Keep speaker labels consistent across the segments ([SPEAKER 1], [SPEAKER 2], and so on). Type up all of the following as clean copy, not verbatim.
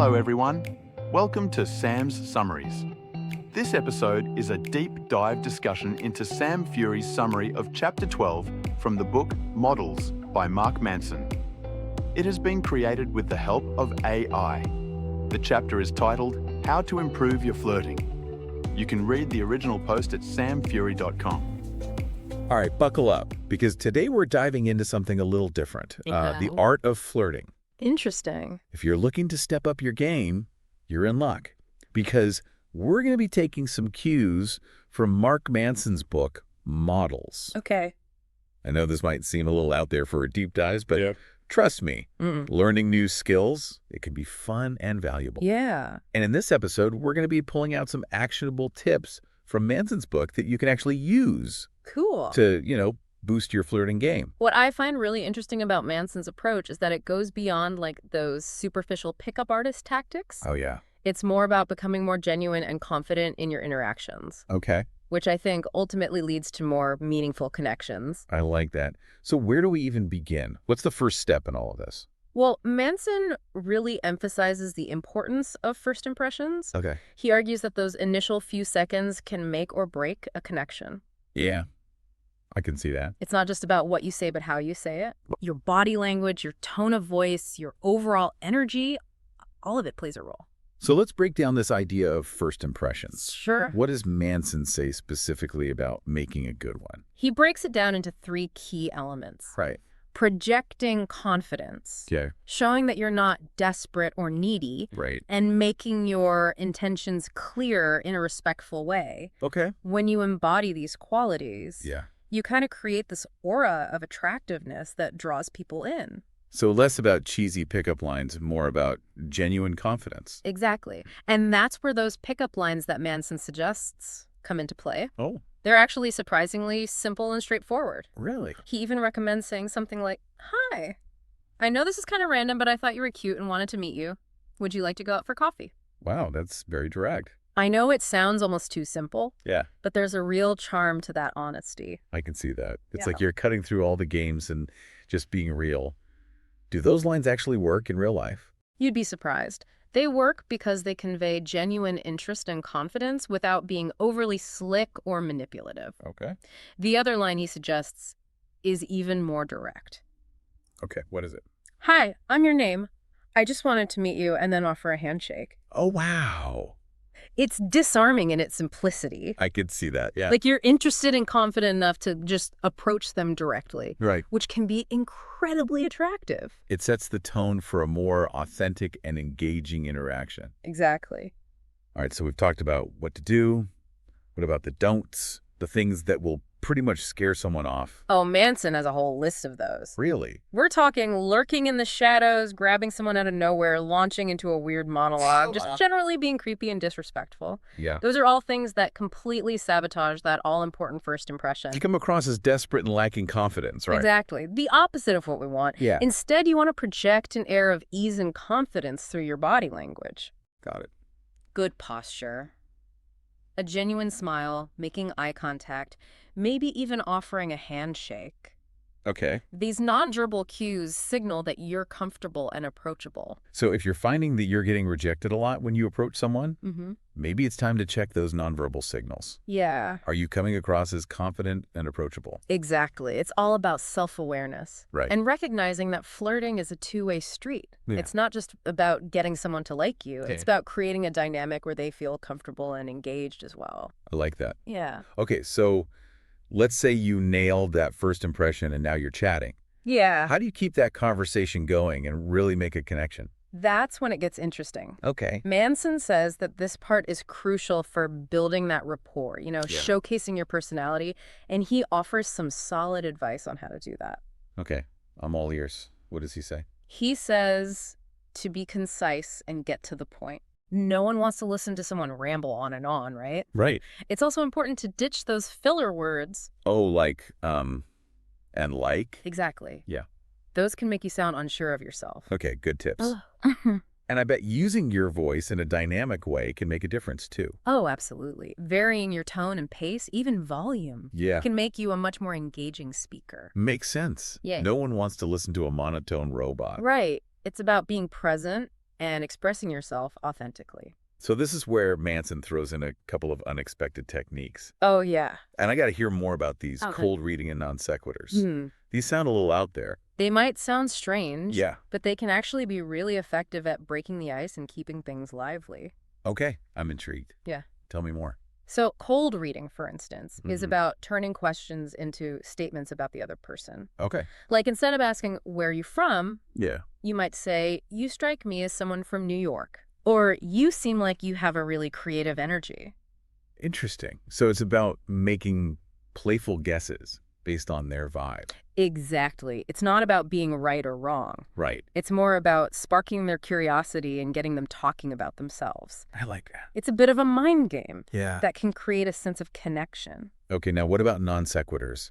[SPEAKER 1] Hello everyone, welcome to Sam's Summaries. This episode is a deep dive discussion into Sam Fury's summary of Chapter 12 from the book Models by Mark Manson. It has been created with the help of AI. The chapter is titled How to Improve Your Flirting. You can read the original post at samfury.com.
[SPEAKER 2] All right, buckle up, because today we're diving into something a little different, the art of flirting.
[SPEAKER 3] Interesting.
[SPEAKER 2] If you're looking to step up your game, you're in luck, because we're going to be taking some cues from Mark Manson's book, Models.
[SPEAKER 3] Okay.
[SPEAKER 2] I know this might seem a little out there for a deep dive, but trust me, learning new skills, it can be fun and valuable.
[SPEAKER 3] Yeah.
[SPEAKER 2] And in this episode, we're going to be pulling out some actionable tips from Manson's book that you can actually use
[SPEAKER 3] Cool.
[SPEAKER 2] to, boost your flirting game.
[SPEAKER 3] What I find really interesting about Manson's approach is that it goes beyond like those superficial pickup artist tactics.
[SPEAKER 2] Oh, yeah.
[SPEAKER 3] It's more about becoming more genuine and confident in your interactions.
[SPEAKER 2] Okay.
[SPEAKER 3] Which I think ultimately leads to more meaningful connections.
[SPEAKER 2] I like that. So where do we even begin? What's the first step in all of this?
[SPEAKER 3] Well, Manson really emphasizes the importance of first impressions.
[SPEAKER 2] Okay.
[SPEAKER 3] He argues that those initial few seconds can make or break a connection.
[SPEAKER 2] Yeah, I can see that.
[SPEAKER 3] It's not just about what you say, but how you say it. Your body language, your tone of voice, your overall energy, all of it plays a role.
[SPEAKER 2] So let's break down this idea of first impressions.
[SPEAKER 3] Sure.
[SPEAKER 2] What does Manson say specifically about making a good one?
[SPEAKER 3] He breaks it down into three key elements.
[SPEAKER 2] Right.
[SPEAKER 3] Projecting confidence.
[SPEAKER 2] Yeah.
[SPEAKER 3] Showing that you're not desperate or needy.
[SPEAKER 2] Right.
[SPEAKER 3] And making your intentions clear in a respectful way.
[SPEAKER 2] Okay.
[SPEAKER 3] When you embody these qualities, you kind of create this aura of attractiveness that draws people in.
[SPEAKER 2] So less about cheesy pickup lines, more about genuine confidence.
[SPEAKER 3] Exactly. And that's where those pickup lines that Manson suggests come into play.
[SPEAKER 2] Oh.
[SPEAKER 3] They're actually surprisingly simple and straightforward.
[SPEAKER 2] Really?
[SPEAKER 3] He even recommends saying something like, "Hi, I know this is kind of random, but I thought you were cute and wanted to meet you. Would you like to go out for coffee?"
[SPEAKER 2] Wow, that's very direct.
[SPEAKER 3] I know it sounds almost too simple.
[SPEAKER 2] Yeah.
[SPEAKER 3] But there's a real charm to that honesty.
[SPEAKER 2] I can see that. It's
[SPEAKER 3] Yeah.
[SPEAKER 2] like you're cutting through all the games and just being real. Do those lines actually work in real life?
[SPEAKER 3] You'd be surprised. They work because they convey genuine interest and confidence without being overly slick or manipulative.
[SPEAKER 2] Okay.
[SPEAKER 3] The other line he suggests is even more direct.
[SPEAKER 2] Okay, what is it?
[SPEAKER 3] "Hi, I'm your name. I just wanted to meet you and then offer a handshake."
[SPEAKER 2] Oh, wow.
[SPEAKER 3] It's disarming in its simplicity.
[SPEAKER 2] I could see that, yeah.
[SPEAKER 3] Like you're interested and confident enough to just approach them directly.
[SPEAKER 2] Right.
[SPEAKER 3] Which can be incredibly attractive.
[SPEAKER 2] It sets the tone for a more authentic and engaging interaction.
[SPEAKER 3] Exactly.
[SPEAKER 2] All right, so we've talked about what to do. What about the don'ts? The things that will pretty much scare someone off.
[SPEAKER 3] Oh, Manson has a whole list of those.
[SPEAKER 2] Really?
[SPEAKER 3] We're talking lurking in the shadows, grabbing someone out of nowhere, launching into a weird monologue, just generally being creepy and disrespectful.
[SPEAKER 2] Yeah.
[SPEAKER 3] Those are all things that completely sabotage that all-important first impression.
[SPEAKER 2] You come across as desperate and lacking confidence, right?
[SPEAKER 3] Exactly. The opposite of what we want.
[SPEAKER 2] Yeah.
[SPEAKER 3] Instead, you want to project an air of ease and confidence through your body language.
[SPEAKER 2] Got it.
[SPEAKER 3] Good posture. A genuine smile, making eye contact, maybe even offering a handshake.
[SPEAKER 2] Okay.
[SPEAKER 3] These nonverbal cues signal that you're comfortable and approachable.
[SPEAKER 2] So if you're finding that you're getting rejected a lot when you approach someone,
[SPEAKER 3] Mm-hmm.
[SPEAKER 2] maybe it's time to check those nonverbal signals.
[SPEAKER 3] Yeah.
[SPEAKER 2] Are you coming across as confident and approachable?
[SPEAKER 3] Exactly. It's all about self-awareness.
[SPEAKER 2] Right.
[SPEAKER 3] And recognizing that flirting is a two-way street.
[SPEAKER 2] Yeah.
[SPEAKER 3] It's not just about getting someone to like you.
[SPEAKER 2] Okay.
[SPEAKER 3] It's about creating a dynamic where they feel comfortable and engaged as well.
[SPEAKER 2] I like that.
[SPEAKER 3] Yeah.
[SPEAKER 2] Okay, so let's say you nailed that first impression and now you're chatting.
[SPEAKER 3] Yeah.
[SPEAKER 2] How do you keep that conversation going and really make a connection?
[SPEAKER 3] That's when it gets interesting.
[SPEAKER 2] Okay.
[SPEAKER 3] Manson says that this part is crucial for building that rapport, showcasing your personality, and he offers some solid advice on how to do that.
[SPEAKER 2] Okay, I'm all ears. What does he say?
[SPEAKER 3] He says to be concise and get to the point. No one wants to listen to someone ramble on and on, right?
[SPEAKER 2] Right.
[SPEAKER 3] It's also important to ditch those filler words.
[SPEAKER 2] Oh, like, and like?
[SPEAKER 3] Exactly.
[SPEAKER 2] Yeah.
[SPEAKER 3] Those can make you sound unsure of yourself.
[SPEAKER 2] Okay, good tips. And I bet using your voice in a dynamic way can make a difference, too.
[SPEAKER 3] Oh, absolutely. Varying your tone and pace, even volume,
[SPEAKER 2] Yeah.
[SPEAKER 3] can make you a much more engaging speaker.
[SPEAKER 2] Makes sense.
[SPEAKER 3] Yeah.
[SPEAKER 2] No one wants to listen to a monotone robot.
[SPEAKER 3] Right. It's about being present and expressing yourself authentically.
[SPEAKER 2] So this is where Manson throws in a couple of unexpected techniques.
[SPEAKER 3] Oh, yeah.
[SPEAKER 2] And I got to hear more about these
[SPEAKER 3] Okay.
[SPEAKER 2] cold reading and non sequiturs. These sound a little out there.
[SPEAKER 3] They might sound strange,
[SPEAKER 2] Yeah.
[SPEAKER 3] but they can actually be really effective at breaking the ice and keeping things lively.
[SPEAKER 2] Okay, I'm intrigued.
[SPEAKER 3] Yeah.
[SPEAKER 2] Tell me more.
[SPEAKER 3] So cold reading, for instance, is about turning questions into statements about the other person.
[SPEAKER 2] Okay.
[SPEAKER 3] Like instead of asking, "Where are you from?"
[SPEAKER 2] Yeah.
[SPEAKER 3] you might say, "You strike me as someone from New York." Or, "You seem like you have a really creative energy."
[SPEAKER 2] Interesting. So it's about making playful guesses based on their vibe.
[SPEAKER 3] Exactly. It's not about being right or wrong.
[SPEAKER 2] Right.
[SPEAKER 3] It's more about sparking their curiosity and getting them talking about themselves.
[SPEAKER 2] I like that.
[SPEAKER 3] It's a bit of a mind game
[SPEAKER 2] Yeah.
[SPEAKER 3] that can create a sense of connection.
[SPEAKER 2] Okay, now what about non sequiturs?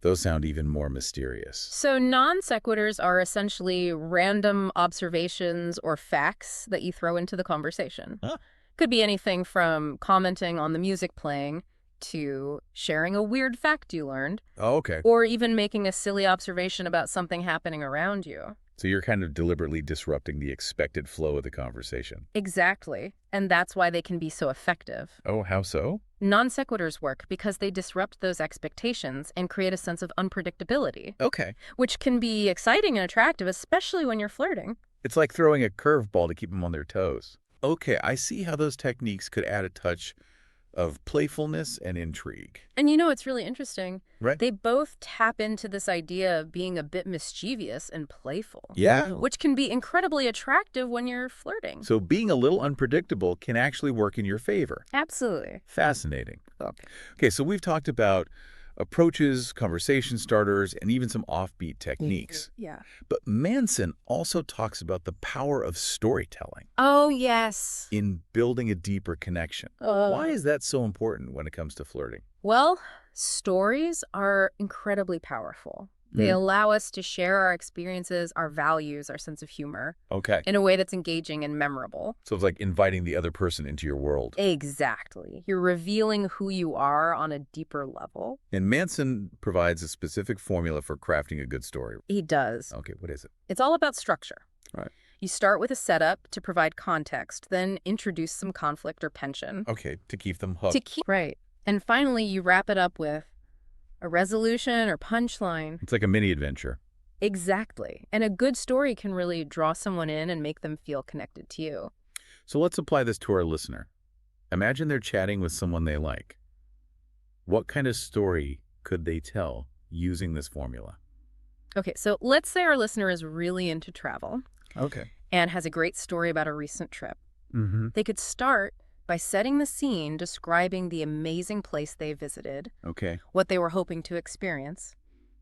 [SPEAKER 2] Those sound even more mysterious.
[SPEAKER 3] So non sequiturs are essentially random observations or facts that you throw into the conversation.
[SPEAKER 2] Huh.
[SPEAKER 3] Could be anything from commenting on the music playing to sharing a weird fact you learned,
[SPEAKER 2] Oh, okay.
[SPEAKER 3] or even making a silly observation about something happening around you.
[SPEAKER 2] So you're kind of deliberately disrupting the expected flow of the conversation.
[SPEAKER 3] Exactly. And that's why they can be so effective.
[SPEAKER 2] Oh, how so?
[SPEAKER 3] Non sequiturs work because they disrupt those expectations and create a sense of unpredictability,
[SPEAKER 2] Okay.
[SPEAKER 3] which can be exciting and attractive, especially when you're flirting.
[SPEAKER 2] It's like throwing a curveball to keep them on their toes. Okay, I see how those techniques could add a touch of playfulness and intrigue.
[SPEAKER 3] And you know, it's really interesting.
[SPEAKER 2] Right.
[SPEAKER 3] They both tap into this idea of being a bit mischievous and playful.
[SPEAKER 2] Yeah.
[SPEAKER 3] Which can be incredibly attractive when you're flirting.
[SPEAKER 2] So being a little unpredictable can actually work in your favor.
[SPEAKER 3] Absolutely.
[SPEAKER 2] Fascinating.
[SPEAKER 3] Okay.
[SPEAKER 2] Okay, so we've talked about approaches, conversation starters, and even some offbeat techniques.
[SPEAKER 3] Yeah.
[SPEAKER 2] But Manson also talks about the power of storytelling
[SPEAKER 3] Oh, yes.
[SPEAKER 2] in building a deeper connection. Why is that so important when it comes to flirting?
[SPEAKER 3] Well, stories are incredibly powerful. They allow us to share our experiences, our values, our sense of humor
[SPEAKER 2] Okay.
[SPEAKER 3] in a way that's engaging and memorable.
[SPEAKER 2] So it's like inviting the other person into your world.
[SPEAKER 3] Exactly. You're revealing who you are on a deeper level.
[SPEAKER 2] And Manson provides a specific formula for crafting a good story.
[SPEAKER 3] He does.
[SPEAKER 2] Okay, what is it?
[SPEAKER 3] It's all about structure.
[SPEAKER 2] Right.
[SPEAKER 3] You start with a setup to provide context, then introduce some conflict or tension.
[SPEAKER 2] Okay, to keep them hooked.
[SPEAKER 3] Right. And finally, you wrap it up with a resolution or punchline.
[SPEAKER 2] It's like a mini adventure.
[SPEAKER 3] Exactly. And a good story can really draw someone in and make them feel connected to you.
[SPEAKER 2] So let's apply this to our listener. Imagine they're chatting with someone they like. What kind of story could they tell using this formula?
[SPEAKER 3] Okay, so let's say our listener is really into travel
[SPEAKER 2] Okay.
[SPEAKER 3] and has a great story about a recent trip.
[SPEAKER 2] Mm-hmm.
[SPEAKER 3] They could start by setting the scene, describing the amazing place they visited,
[SPEAKER 2] Okay.
[SPEAKER 3] what they were hoping to experience.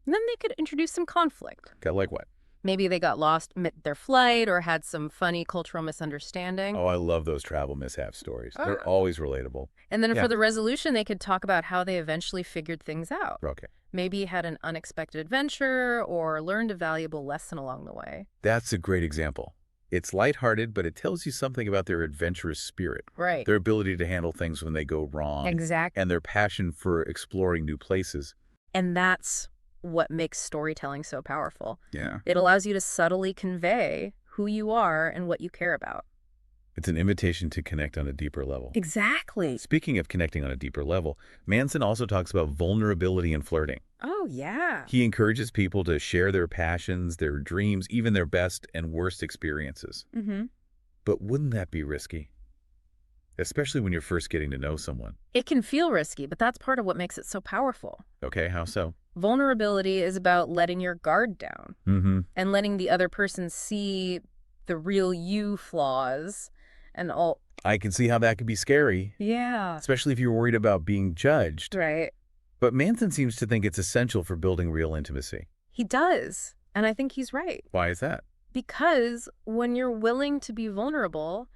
[SPEAKER 3] And then they could introduce some conflict.
[SPEAKER 2] Okay, like what?
[SPEAKER 3] Maybe they got lost mid their flight or had some funny cultural misunderstanding.
[SPEAKER 2] Oh, I love those travel mishap stories. They're always relatable.
[SPEAKER 3] And then
[SPEAKER 2] Yeah.
[SPEAKER 3] for the resolution, they could talk about how they eventually figured things out.
[SPEAKER 2] Okay.
[SPEAKER 3] Maybe had an unexpected adventure or learned a valuable lesson along the way.
[SPEAKER 2] That's a great example. It's lighthearted, but it tells you something about their adventurous spirit,
[SPEAKER 3] Right.
[SPEAKER 2] their ability to handle things when they go wrong,
[SPEAKER 3] Exactly.
[SPEAKER 2] and their passion for exploring new places.
[SPEAKER 3] And that's what makes storytelling so powerful.
[SPEAKER 2] Yeah.
[SPEAKER 3] It allows you to subtly convey who you are and what you care about.
[SPEAKER 2] It's an invitation to connect on a deeper level.
[SPEAKER 3] Exactly.
[SPEAKER 2] Speaking of connecting on a deeper level, Manson also talks about vulnerability in flirting.
[SPEAKER 3] Oh, yeah.
[SPEAKER 2] He encourages people to share their passions, their dreams, even their best and worst experiences.
[SPEAKER 3] Mm-hmm.
[SPEAKER 2] But wouldn't that be risky? Especially when you're first getting to know someone.
[SPEAKER 3] It can feel risky, but that's part of what makes it so powerful.
[SPEAKER 2] Okay, how so?
[SPEAKER 3] Vulnerability is about letting your guard down
[SPEAKER 2] Mm-hmm.
[SPEAKER 3] and letting the other person see the real you flaws and all.
[SPEAKER 2] I can see how that could be scary,
[SPEAKER 3] Yeah.
[SPEAKER 2] especially if you're worried about being judged.
[SPEAKER 3] Right.
[SPEAKER 2] But Manson seems to think it's essential for building real intimacy.
[SPEAKER 3] He does. And I think he's right.
[SPEAKER 2] Why is that?
[SPEAKER 3] Because when you're willing to be vulnerable,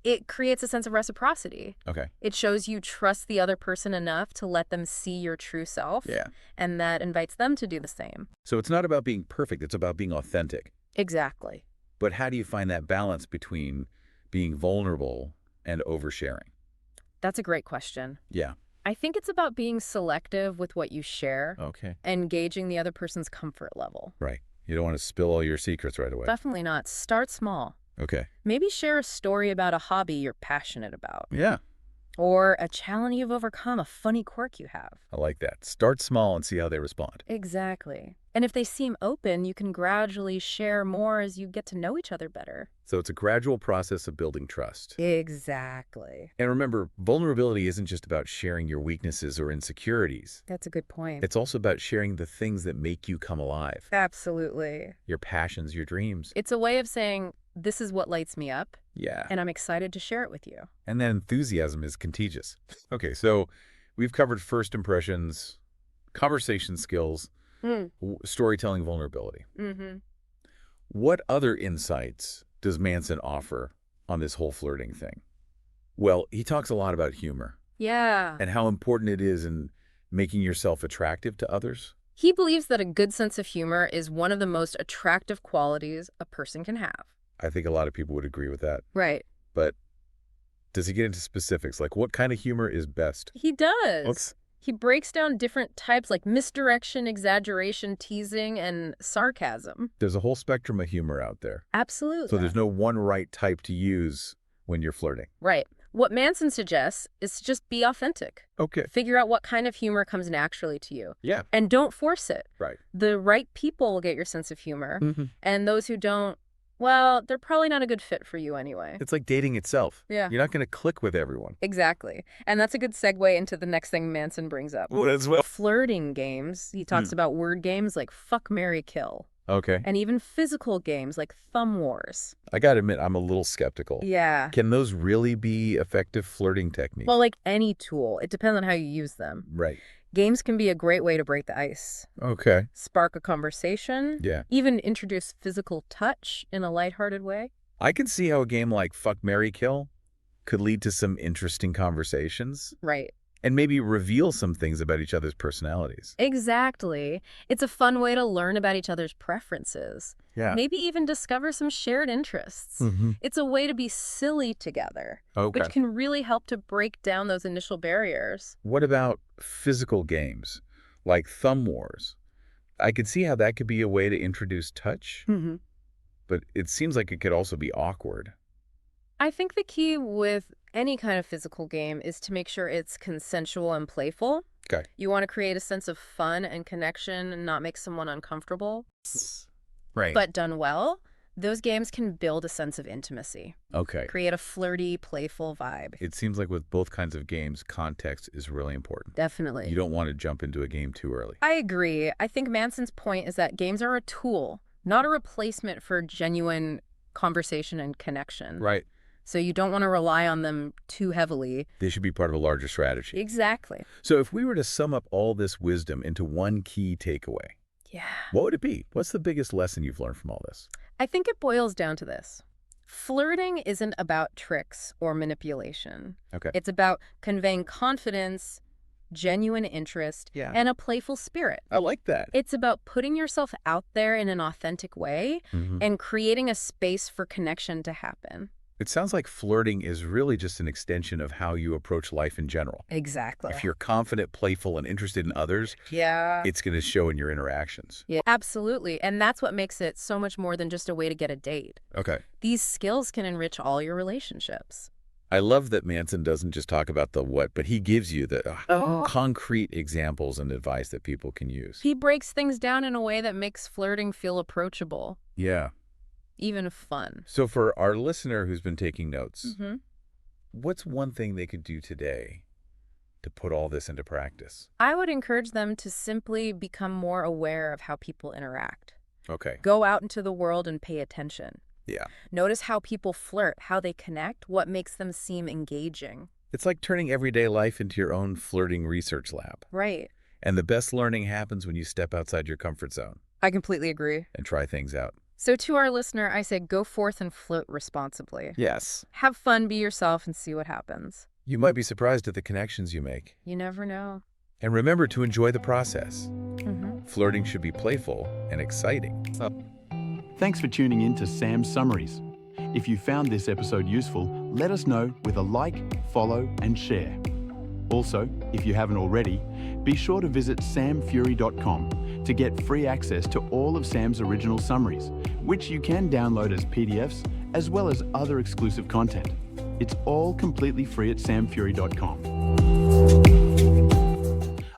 [SPEAKER 3] it creates a sense of reciprocity.
[SPEAKER 2] Okay.
[SPEAKER 3] It shows you trust the other person enough to let them see your true self.
[SPEAKER 2] Yeah.
[SPEAKER 3] And that invites them to do the same.
[SPEAKER 2] So it's not about being perfect, it's about being authentic.
[SPEAKER 3] Exactly.
[SPEAKER 2] But how do you find that balance between being vulnerable and oversharing?
[SPEAKER 3] That's a great question.
[SPEAKER 2] Yeah.
[SPEAKER 3] I think it's about being selective with what you share
[SPEAKER 2] Okay.
[SPEAKER 3] and gauging the other person's comfort level.
[SPEAKER 2] Right. You don't want to spill all your secrets right away.
[SPEAKER 3] Definitely not. Start small.
[SPEAKER 2] Okay.
[SPEAKER 3] Maybe share a story about a hobby you're passionate about,
[SPEAKER 2] Yeah,
[SPEAKER 3] or a challenge you've overcome, a funny quirk you have.
[SPEAKER 2] I like that. Start small and see how they respond.
[SPEAKER 3] Exactly. And if they seem open, you can gradually share more as you get to know each other better.
[SPEAKER 2] So it's a gradual process of building trust.
[SPEAKER 3] Exactly.
[SPEAKER 2] And remember, vulnerability isn't just about sharing your weaknesses or insecurities.
[SPEAKER 3] That's a good point.
[SPEAKER 2] It's also about sharing the things that make you come alive.
[SPEAKER 3] Absolutely.
[SPEAKER 2] Your passions, your dreams.
[SPEAKER 3] It's a way of saying, this is what lights me up,
[SPEAKER 2] Yeah.
[SPEAKER 3] and I'm excited to share it with you.
[SPEAKER 2] And that enthusiasm is contagious. Okay, so we've covered first impressions, conversation skills, storytelling vulnerability.
[SPEAKER 3] Mm-hmm.
[SPEAKER 2] What other insights does Manson offer on this whole flirting thing? Well, he talks a lot about humor
[SPEAKER 3] Yeah.
[SPEAKER 2] and how important it is in making yourself attractive to others.
[SPEAKER 3] He believes that a good sense of humor is one of the most attractive qualities a person can have.
[SPEAKER 2] I think a lot of people would agree with that.
[SPEAKER 3] Right.
[SPEAKER 2] But does he get into specifics? Like, what kind of humor is best?
[SPEAKER 3] He does.
[SPEAKER 2] Oops.
[SPEAKER 3] He breaks down different types like misdirection, exaggeration, teasing, and sarcasm.
[SPEAKER 2] There's a whole spectrum of humor out there.
[SPEAKER 3] Absolutely.
[SPEAKER 2] So there's no one right type to use when you're flirting.
[SPEAKER 3] Right. What Manson suggests is to just be authentic.
[SPEAKER 2] Okay.
[SPEAKER 3] Figure out what kind of humor comes naturally to you.
[SPEAKER 2] Yeah.
[SPEAKER 3] And don't force it.
[SPEAKER 2] Right.
[SPEAKER 3] The right people will get your sense of humor.
[SPEAKER 2] Mm-hmm.
[SPEAKER 3] And those who don't, well, they're probably not a good fit for you anyway.
[SPEAKER 2] It's like dating itself.
[SPEAKER 3] Yeah.
[SPEAKER 2] You're not going to click with everyone.
[SPEAKER 3] Exactly. And that's a good segue into the next thing Manson brings up.
[SPEAKER 2] Well, as well.
[SPEAKER 3] Flirting games. He talks about word games like fuck, marry, kill.
[SPEAKER 2] Okay.
[SPEAKER 3] And even physical games like thumb wars.
[SPEAKER 2] I got to admit, I'm a little skeptical.
[SPEAKER 3] Yeah.
[SPEAKER 2] Can those really be effective flirting techniques?
[SPEAKER 3] Well, like any tool, it depends on how you use them.
[SPEAKER 2] Right.
[SPEAKER 3] Games can be a great way to break the ice,
[SPEAKER 2] Okay.
[SPEAKER 3] spark a conversation,
[SPEAKER 2] Yeah.
[SPEAKER 3] even introduce physical touch in a lighthearted way.
[SPEAKER 2] I can see how a game like Fuck, Marry, Kill could lead to some interesting conversations
[SPEAKER 3] Right.
[SPEAKER 2] and maybe reveal some things about each other's personalities.
[SPEAKER 3] Exactly. It's a fun way to learn about each other's preferences.
[SPEAKER 2] Yeah.
[SPEAKER 3] Maybe even discover some shared interests.
[SPEAKER 2] Mm-hmm.
[SPEAKER 3] It's a way to be silly together,
[SPEAKER 2] Okay.
[SPEAKER 3] which can really help to break down those initial barriers.
[SPEAKER 2] What about physical games like Thumb Wars? I could see how that could be a way to introduce touch,
[SPEAKER 3] Mm-hmm.
[SPEAKER 2] but it seems like it could also be awkward.
[SPEAKER 3] I think the key with any kind of physical game is to make sure it's consensual and playful.
[SPEAKER 2] Okay.
[SPEAKER 3] You want to create a sense of fun and connection and not make someone uncomfortable.
[SPEAKER 2] Right.
[SPEAKER 3] But done well, those games can build a sense of intimacy,
[SPEAKER 2] Okay.
[SPEAKER 3] create a flirty, playful vibe.
[SPEAKER 2] It seems like with both kinds of games, context is really important.
[SPEAKER 3] Definitely.
[SPEAKER 2] You don't want to jump into a game too early.
[SPEAKER 3] I agree. I think Manson's point is that games are a tool, not a replacement for genuine conversation and connection.
[SPEAKER 2] Right.
[SPEAKER 3] So you don't want to rely on them too heavily.
[SPEAKER 2] They should be part of a larger strategy.
[SPEAKER 3] Exactly.
[SPEAKER 2] So if we were to sum up all this wisdom into one key takeaway,
[SPEAKER 3] Yeah.
[SPEAKER 2] what would it be? What's the biggest lesson you've learned from all this?
[SPEAKER 3] I think it boils down to this. Flirting isn't about tricks or manipulation.
[SPEAKER 2] Okay.
[SPEAKER 3] It's about conveying confidence, genuine interest,
[SPEAKER 2] Yeah.
[SPEAKER 3] and a playful spirit.
[SPEAKER 2] I like that.
[SPEAKER 3] It's about putting yourself out there in an authentic way
[SPEAKER 2] Mhm.
[SPEAKER 3] and creating a space for connection to happen.
[SPEAKER 2] It sounds like flirting is really just an extension of how you approach life in general.
[SPEAKER 3] Exactly.
[SPEAKER 2] If you're confident, playful, and interested in others,
[SPEAKER 3] Yeah.
[SPEAKER 2] it's going to show in your interactions.
[SPEAKER 3] Yeah, absolutely. And that's what makes it so much more than just a way to get a date.
[SPEAKER 2] Okay.
[SPEAKER 3] These skills can enrich all your relationships.
[SPEAKER 2] I love that Manson doesn't just talk about the what, but he gives you the concrete examples and advice that people can use.
[SPEAKER 3] He breaks things down in a way that makes flirting feel approachable,
[SPEAKER 2] Yeah.
[SPEAKER 3] even fun.
[SPEAKER 2] So for our listener who's been taking notes,
[SPEAKER 3] Mm-hmm.
[SPEAKER 2] what's one thing they could do today to put all this into practice?
[SPEAKER 3] I would encourage them to simply become more aware of how people interact.
[SPEAKER 2] Okay.
[SPEAKER 3] Go out into the world and pay attention.
[SPEAKER 2] Yeah.
[SPEAKER 3] Notice how people flirt, how they connect, what makes them seem engaging.
[SPEAKER 2] It's like turning everyday life into your own flirting research lab.
[SPEAKER 3] Right.
[SPEAKER 2] And the best learning happens when you step outside your comfort zone
[SPEAKER 3] I completely agree.
[SPEAKER 2] and try things out.
[SPEAKER 3] So to our listener, I say go forth and flirt responsibly.
[SPEAKER 2] Yes.
[SPEAKER 3] Have fun, be yourself, and see what happens.
[SPEAKER 2] You might be surprised at the connections you make.
[SPEAKER 3] You never know.
[SPEAKER 2] And remember to enjoy the process.
[SPEAKER 3] Mm-hmm.
[SPEAKER 2] Flirting should be playful and exciting.
[SPEAKER 1] Thanks for tuning in to Sam's Summaries. If you found this episode useful, let us know with a like, follow, and share. Also, if you haven't already, be sure to visit samfury.com to get free access to all of Sam's original summaries, which you can download as PDFs as well as other exclusive content. It's all completely free at samfury.com.